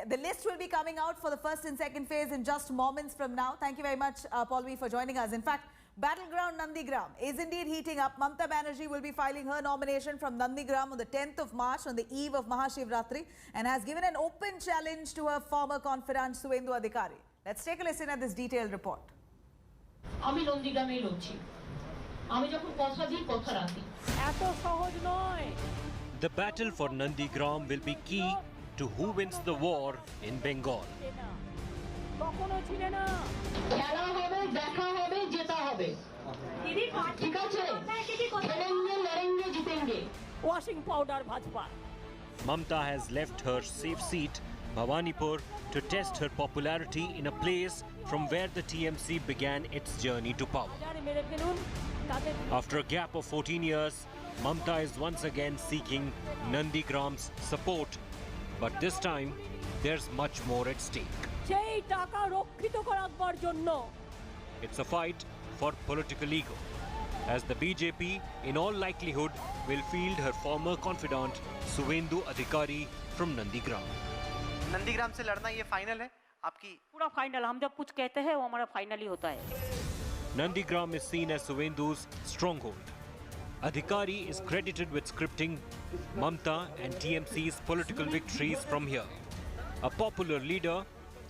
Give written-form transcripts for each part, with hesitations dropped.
The list will be coming out for the first and second phase in just moments from now. Thank you very much, Paulvi, for joining us. In fact, Battleground Nandigram is indeed heating up. Mamta Banerjee will be filing her nomination from Nandigram on the 10th of March on the eve of Mahashivratri and has given an open challenge to her former confidant Suvendu Adhikari. Let's take a listen at this detailed report. আমি নন্দীগ্রামে লড়ছি আমি যখন কথা দিই কথা রাখি এত সহজ নয় The battle for Nandigram will be key to who wins the war in Bengal. কখনো ছিল না খেলা হবে দেখা হবে জেতা হবে দিদি ঠিক আছে খেলেंगे लड़ेंगे जीतेंगे washing powder Bhajpa Mamta has left her safe seat, Bhawanipur, to test her popularity in a place from where the TMC began its journey to power. After a gap of 14 years, Mamta is once again seeking Nandigram's support. But this time, there's much more at stake. It's a fight for political ego, as the BJP, in all likelihood, will field her former confidant Suvendu Adhikari from Nandigram. Nandigram से लड़ना ये final है आपकी? पूरा final हम जब कुछ कहते हैं वो हमारा फाइनल ही होता है Nandigram is seen as Suvendu's stronghold. Adhikari is credited with scripting Mamta and TMC's political victories from here. A popular leader,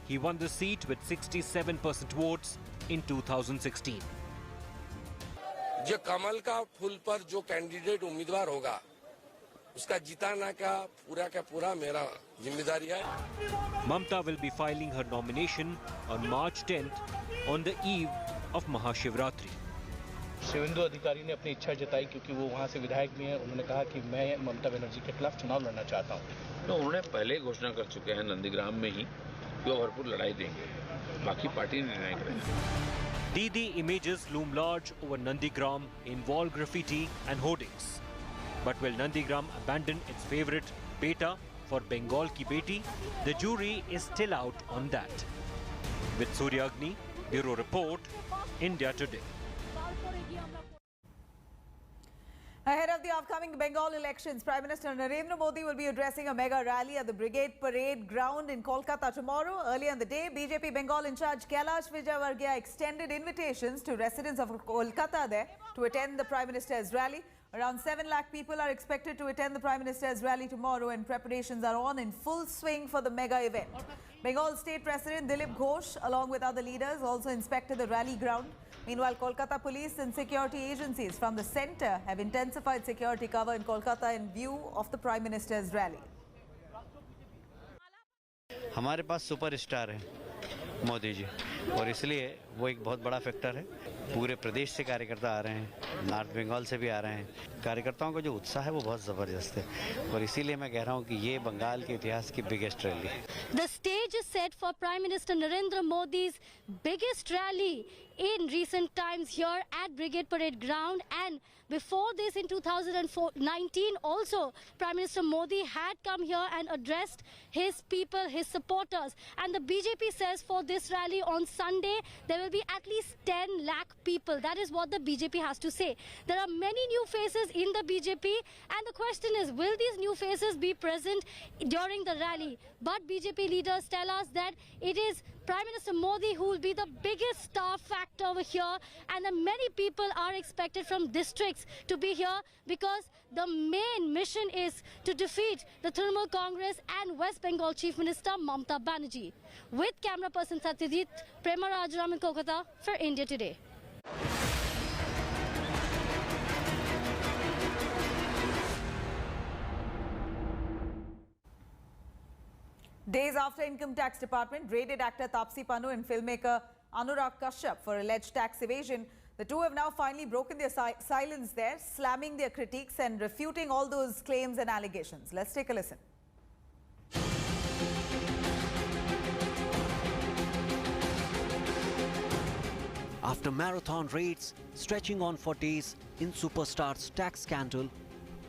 he won the seat with 67% votes in 2016. जो कमल का फूल पर जो कैंडिडेट उम्मीदवार होगा उसका जिताना का पूरा मेरा जिम्मेदारी है. Mamta will be filing her nomination on March 10th on the eve of Mahashivratri. Suvendu अधिकारी ने अपनी इच्छा जताई क्योंकि वो वहाँ से विधायक भी हैं. उन्होंने कहा कि मैं ममता बनर्जी के खिलाफ चुनाव लड़ना चाहता हूँ. तो उन्होंने पहले घोषणा कर चुके हैं नंदीग्राम में ही कि वो भरपूर लड़ाई देंगे. बाकी पार्टी निर्णय करेगी. Didi images loom large over Nandigram in wall graffiti and hoardings. But will Nandigram abandon its favourite Beta for Bengal Ki Beti? The jury is still out on that. With Surya Agni, Bureau Report, India Today. Ahead of the upcoming Bengal elections, Prime Minister Narendra Modi will be addressing a mega rally at the Brigade Parade Ground in Kolkata tomorrow. Earlier in the day, BJP Bengal in charge Kailash Vijaywargiya extended invitations to residents of Kolkata there to attend the Prime Minister's rally. Around 7 lakh people are expected to attend the Prime Minister's rally tomorrow and preparations are on in full swing for the mega event. Bengal State President Dilip Ghosh, along with other leaders, also inspected the rally ground. Meanwhile, Kolkata police and security agencies from the centre have intensified security cover in Kolkata in view of the Prime Minister's rally. हमारे पास superstar है मोदी जी और इसलिए वो एक बहुत बड़ा factor है. पूरे प्रदेश से कार्यकर्ता आ रहे हैं, नॉर्थ बंगाल से भी आ रहे हैं. कार्यकर्ताओं का जो उत्साह है वो बहुत ज़बरदस्त है और इसीलिए मैं कह रहा हूँ कि ये बंगाल के इतिहास की बिगेस्ट रैली है. The stage is set for Prime Minister Narendra Modi's biggest rally in recent times here at Brigade Parade Ground, and before this in 2019 also Prime Minister Modi had come here and addressed his people, his supporters, and the BJP says for this rally on Sunday there will be at least 10 lakh people. That is what the BJP has to say. There are many new faces in the BJP and the question is, will these new faces be present during the rally? But BJP leaders tell us that it is Prime Minister Modi who will be the biggest star factor over here, and that many people are expected from districts to be here because the main mission is to defeat the Trinamool Congress and West Bengal Chief Minister Mamta Banerjee. With camera person Satyajit, Prema Rajaram in Kolkata for India Today. Days after Income Tax Department raided actor Taapsee Pannu and filmmaker Anurag Kashyap for alleged tax evasion, the two have now finally broken their silence there, slamming their critiques and refuting all those claims and allegations. Let's take a listen. After marathon raids stretching on for days in Superstar's tax scandal,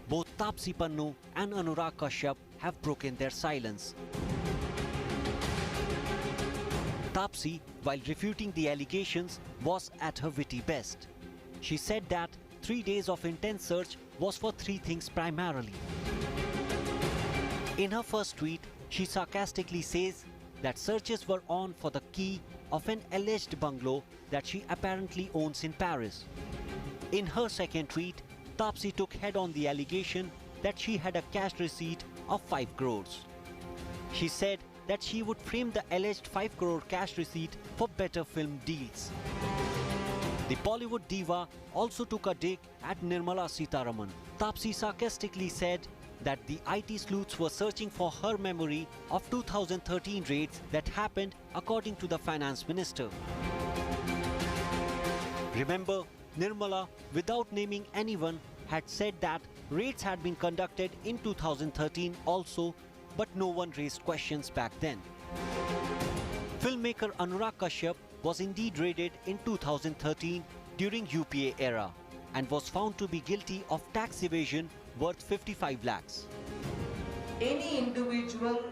both Taapsee Pannu and Anurag Kashyap have broken their silence. Taapsee, while refuting the allegations, was at her witty best. She said that 3 days of intense search was for 3 things primarily. In her first tweet, She sarcastically says that searches were on for the key of an alleged bungalow that she apparently owns in Paris. In her second tweet, Taapsee took head on the allegation that she had a cash receipt of 5 crores. She said that she would frame the alleged 5 crore cash receipt for better film deals. The Bollywood diva also took a dig at Nirmala Sitharaman. Taapsee sarcastically said that the IT sleuths were searching for her memory of 2013 raids that happened according to the finance minister. Remember, Nirmala, without naming anyone, had said that raids had been conducted in 2013 also, but no one raised questions back then. Filmmaker Anurag Kashyap was indeed raided in 2013 during UPA era and was found to be guilty of tax evasion worth 55 lakhs. Any individual,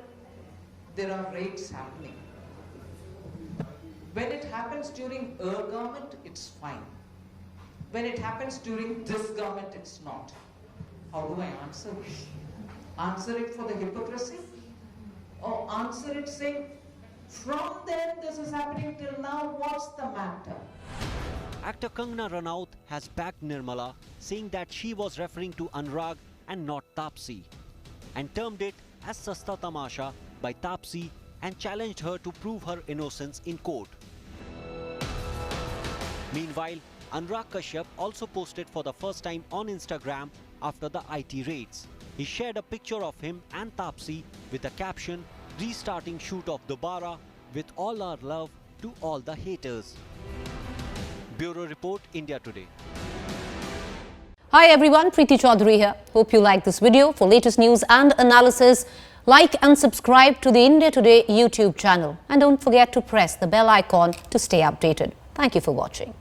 there are raids happening. When it happens during our government, it's fine. When it happens during this government, it's not. How do I answer this? Answer it for the hypocrisy? Or answer it saying, from then this is happening till now, what's the matter? Actor Kangana Ranaut has backed Nirmala, saying that she was referring to Anurag and not Taapsee, and termed it as Sasta Tamasha by Taapsee and challenged her to prove her innocence in court. Meanwhile, Anurag Kashyap also posted for the first time on Instagram after the IT raids. He shared a picture of him and Taapsee with the caption, "Restarting shoot of Dobara with all our love to all the haters." Bureau Report, India Today. Hi everyone, Preeti Chaudhary here. Hope you like this video. For latest news and analysis, like and subscribe to the India Today YouTube channel. And don't forget to press the bell icon to stay updated. Thank you for watching.